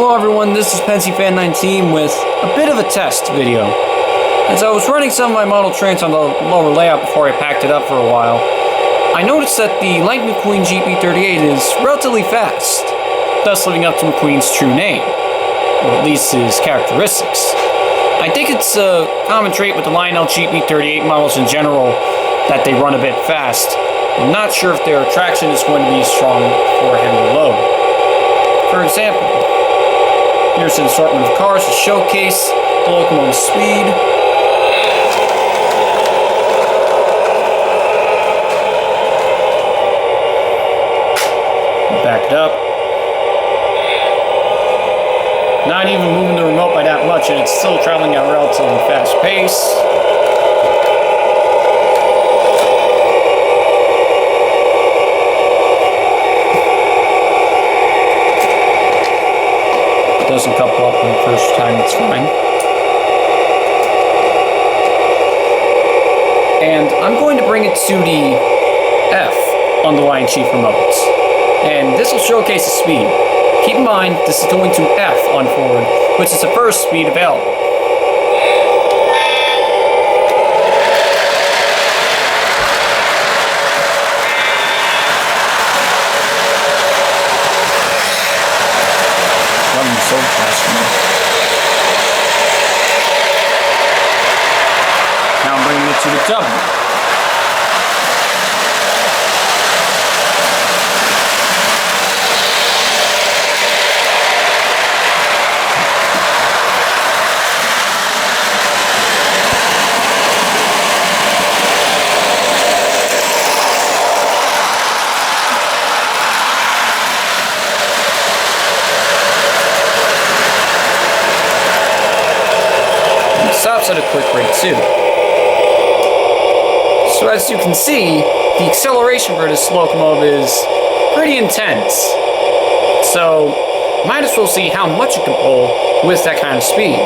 Hello everyone, this is PensyFan19 with a bit of a test video. As I was running some of my model trains on the lower layout before I packed it up for a while, I noticed that the Lightning McQueen GP38 is relatively fast, thus living up to McQueen's true name, or at least his characteristics. I think it's a common trait with the Lionel GP38 models in general that they run a bit fast. I'm not sure if their traction is going to be strong for a heavier load. For example, here's an assortment of cars to showcase the locomotive speed. Back it up. Not even moving the remote by that much, and it's still traveling at a relatively fast pace. Doesn't couple up on the first time, it's fine. And I'm going to bring it to the F on the line chief remotes. And this will showcase the speed. Keep in mind, this is going to F on forward, which is the first speed available. So fast now I'm bringing it to the W. Stops at a quick rate too. So as you can see, the acceleration for this locomotive is pretty intense. So might as well see how much it can pull with that kind of speed.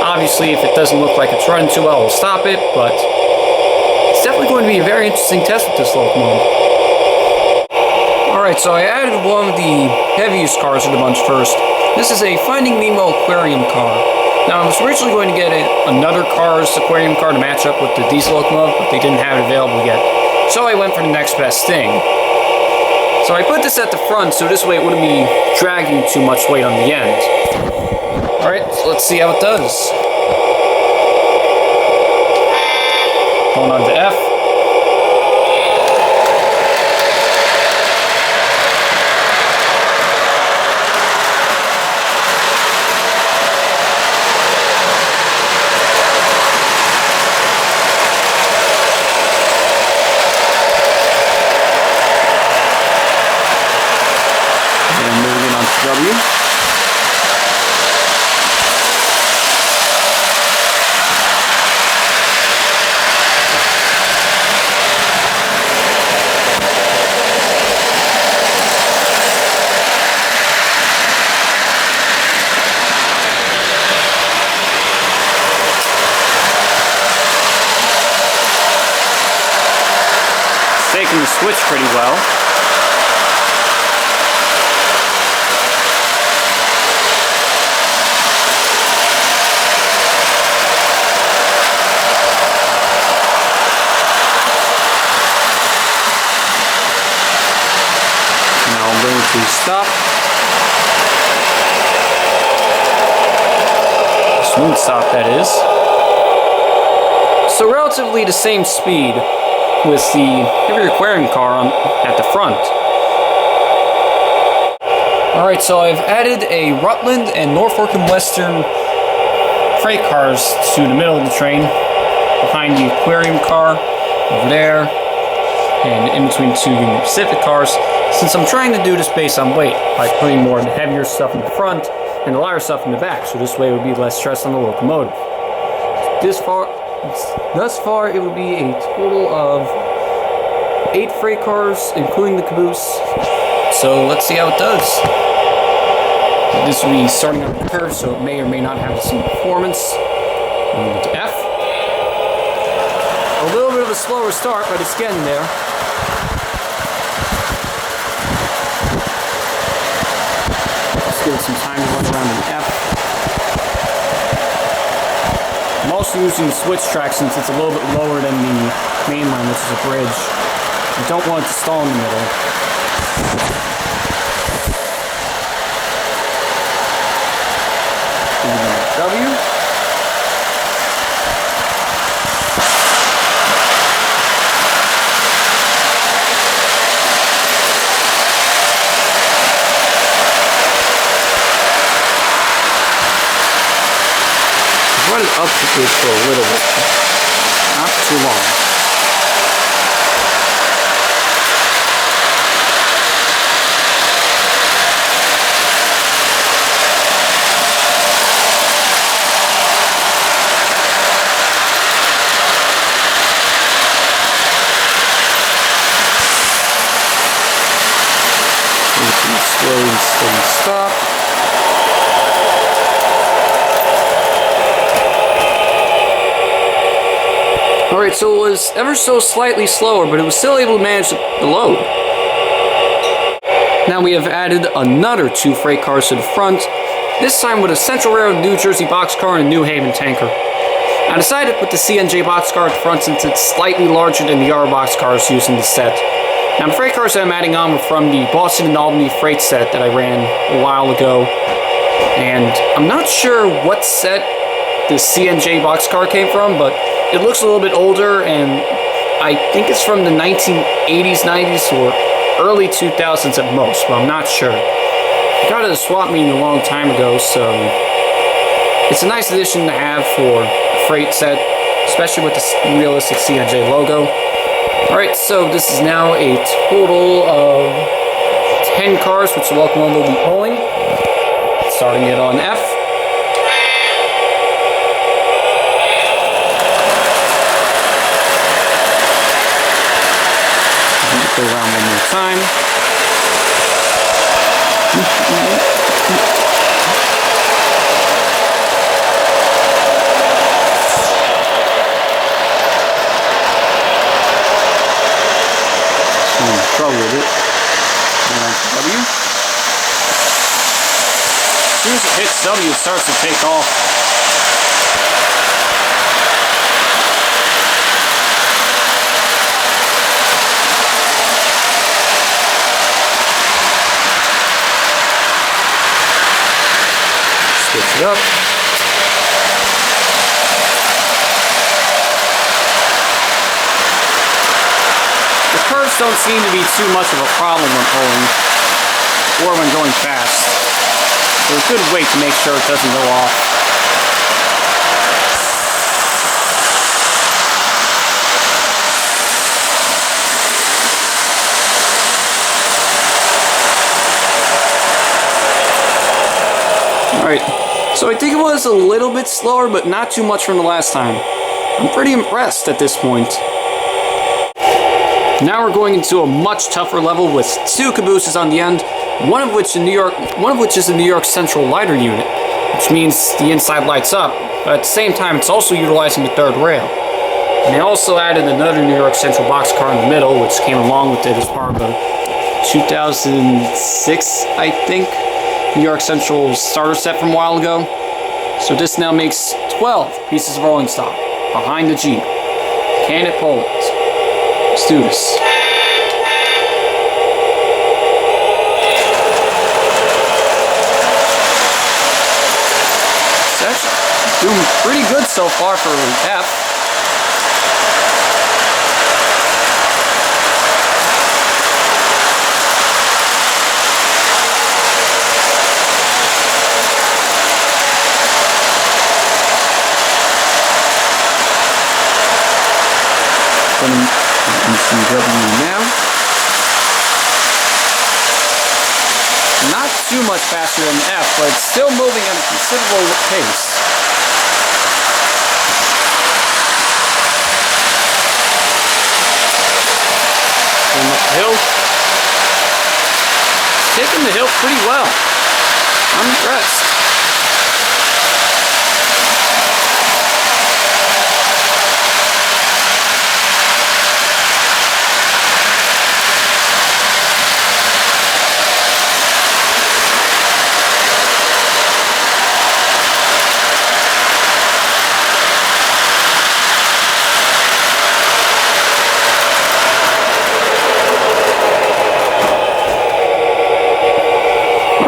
Obviously, if it doesn't look like it's running too well, we'll stop it, but it's definitely going to be a very interesting test with this locomotive. Alright, so I added one of the heaviest cars of the bunch first. This is a Finding Nemo aquarium car. Now, I was originally going to get another car's aquarium car to match up with the diesel locomotive, but they didn't have it available yet. So I went for the next best thing. So I put this at the front, so this way it wouldn't be dragging too much weight on the end. Alright, so let's see how it does. Going on to F. W. It's taking the switch pretty well. To stop. Smooth stop, that is. So relatively the same speed with the heavier aquarium car at the front. Alright, so I've added a Rutland and Norfolk and Western freight cars to the middle of the train, behind the aquarium car over there, and in between two Union Pacific cars. Since I'm trying to do this based on weight, by putting more of the heavier stuff in the front and the lighter stuff in the back, so this way it would be less stress on the locomotive. Thus far it would be a total of 8 freight cars, including the caboose. So let's see how it does. This will be starting up the curve, so it may or may not have the same performance. Moving to F. A little bit of a slower start, but it's getting there. give it some time to run around an F. I'm also using the switch track since it's a little bit lower than the main line, which is a bridge. I don't want it to stall in the middle. W. Run it up the bridge for a little bit, not too long. Slow and steady stop. Alright, so it was ever so slightly slower, but it was still able to manage the load. Now we have added another 2 freight cars to the front, this time with a Central Railroad New Jersey boxcar and a New Haven tanker. I decided to put the CNJ boxcar at the front since it's slightly larger than the other boxcars used in the set. Now the freight cars that I'm adding on were from the Boston and Albany freight set that I ran a while ago. And I'm not sure what set the CNJ boxcar came from, but it looks a little bit older, and I think it's from the 1980s, 90s, or early 2000s at most, but I'm not sure. I got it at a swap meeting a long time ago, so it's a nice addition to have for a freight set, especially with the realistic CNJ logo. Alright, so this is now a total of 10 cars, which the locomotive will be pulling. Starting it on F. Go around one more time. Trouble with it. W. As soon as it hits W, it starts to take off. Switch it up. The curves don't seem to be too much of a problem when pulling or when going fast. They're a good way to make sure it doesn't go off. Alright, so I think it was a little bit slower, but not too much from the last time. I'm pretty impressed at this point. Now we're going into a much tougher level with 2 cabooses on the end, one of which is the New York Central lighter unit, which means the inside lights up, but at the same time it's also utilizing the 3rd rail. And they also added another New York Central boxcar in the middle, which came along with it as part of the 2006, I think, New York Central starter set from a while ago. So this now makes 12 pieces of rolling stock behind the Geep. Can it pull it? Let's do this. It's actually doing pretty good so far for F. W now. Not too much faster than F, but it's still moving at a considerable pace. Going up the hill. It's taking the hill pretty well. I'm impressed.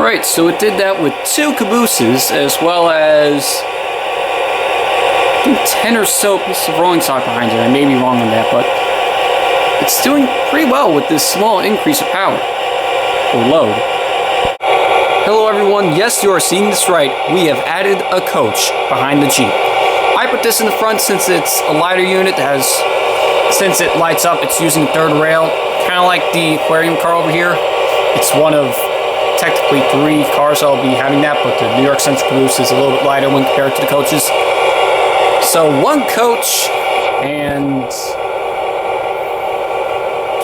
Alright, so it did that with 2 cabooses, as well as I think 10 or so pieces of rolling stock behind it. I may be wrong on that, but it's doing pretty well with this small increase of power, or load. Hello everyone, yes, you are seeing this right. We have added a coach behind the Jeep. I put this in the front since it's a lighter unit that has, since it lights up, it's using third rail, kind of like the aquarium car over here. It's one of technically 3 cars I'll be having that, but the New York Central Caboose is a little bit lighter when compared to the coaches. So 1 coach and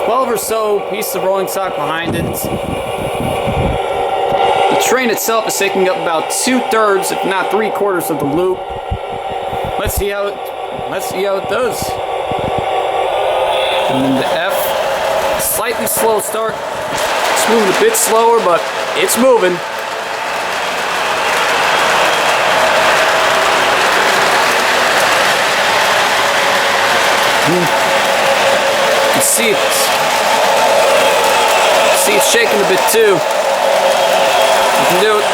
12 or so pieces of rolling stock behind it. The train itself is taking up about 2/3, if not 3/4 of the loop. Let's see how it does. And then the F, slightly slow start. It's moving a bit slower, but it's moving. You can see it's shaking a bit too. You can do it.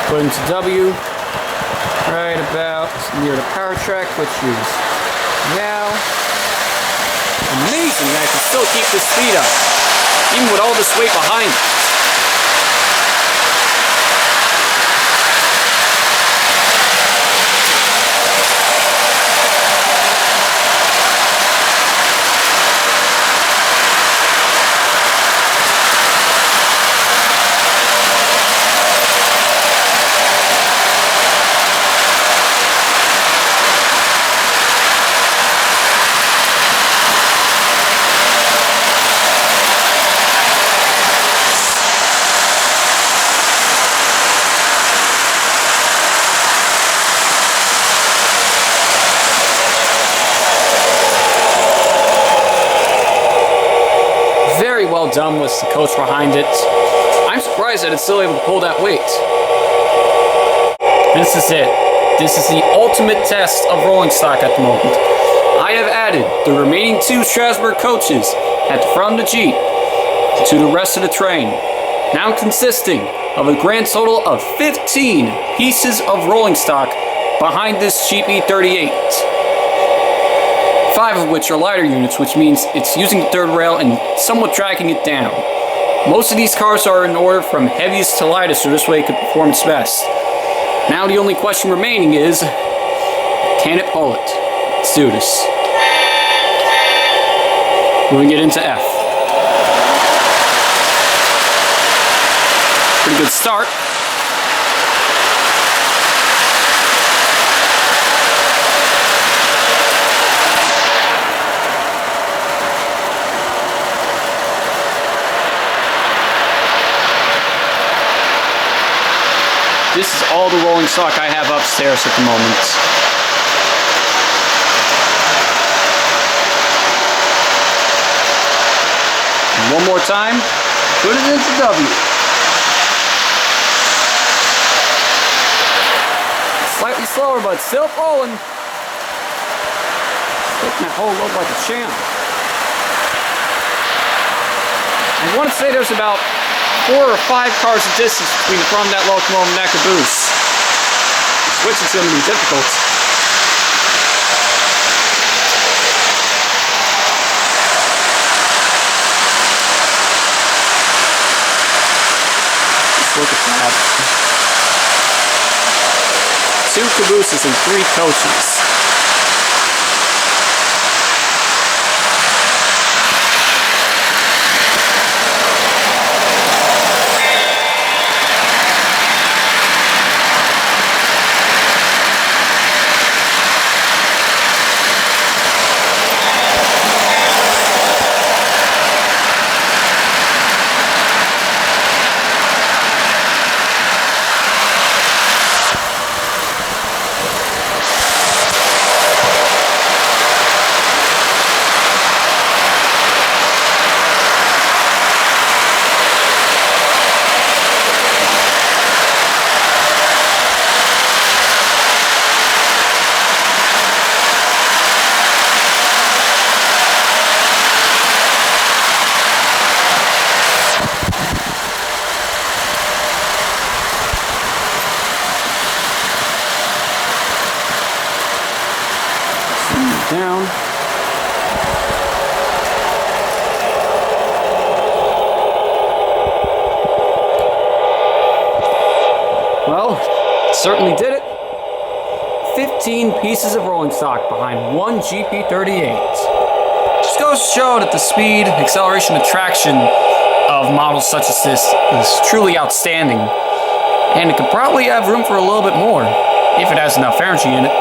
Put into W, right about near the power track, which is now. Amazing that I can still keep this speed up, even with all this weight behind it. Well done with the coach behind it. I'm surprised that it's still able to pull that weight. This is it. This is the ultimate test of rolling stock at the moment. I have added the remaining 2 Strasbourg coaches at the front of the Jeep to the rest of the train, now consisting of a grand total of 15 pieces of rolling stock behind this GP38. 5 of which are lighter units, which means it's using the third rail and somewhat dragging it down. Most of these cars are in order from heaviest to lightest, so this way it could perform its best. Now the only question remaining is, can it pull it? Let's do this. Moving it into F. Pretty good start. This is all the rolling stock I have upstairs at the moment. And one more time, put it into W. Slightly slower, but still pulling. Taking that whole load like a champ. I want to say there's about 4 or 5 cars of distance between the front of that locomotive and that caboose. Switching is going to be difficult. Just look at that. 2 cabooses and 3 coaches. certainly did it. 15 pieces of rolling stock behind one GP38. Just goes to show that the speed, acceleration, and traction of models such as this is truly outstanding. And it could probably have room for a little bit more, if it has enough energy in it.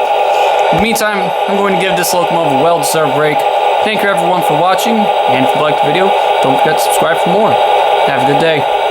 In the meantime, I'm going to give this locomotive a well-deserved break. Thank you everyone for watching, and if you liked the video, don't forget to subscribe for more. Have a good day.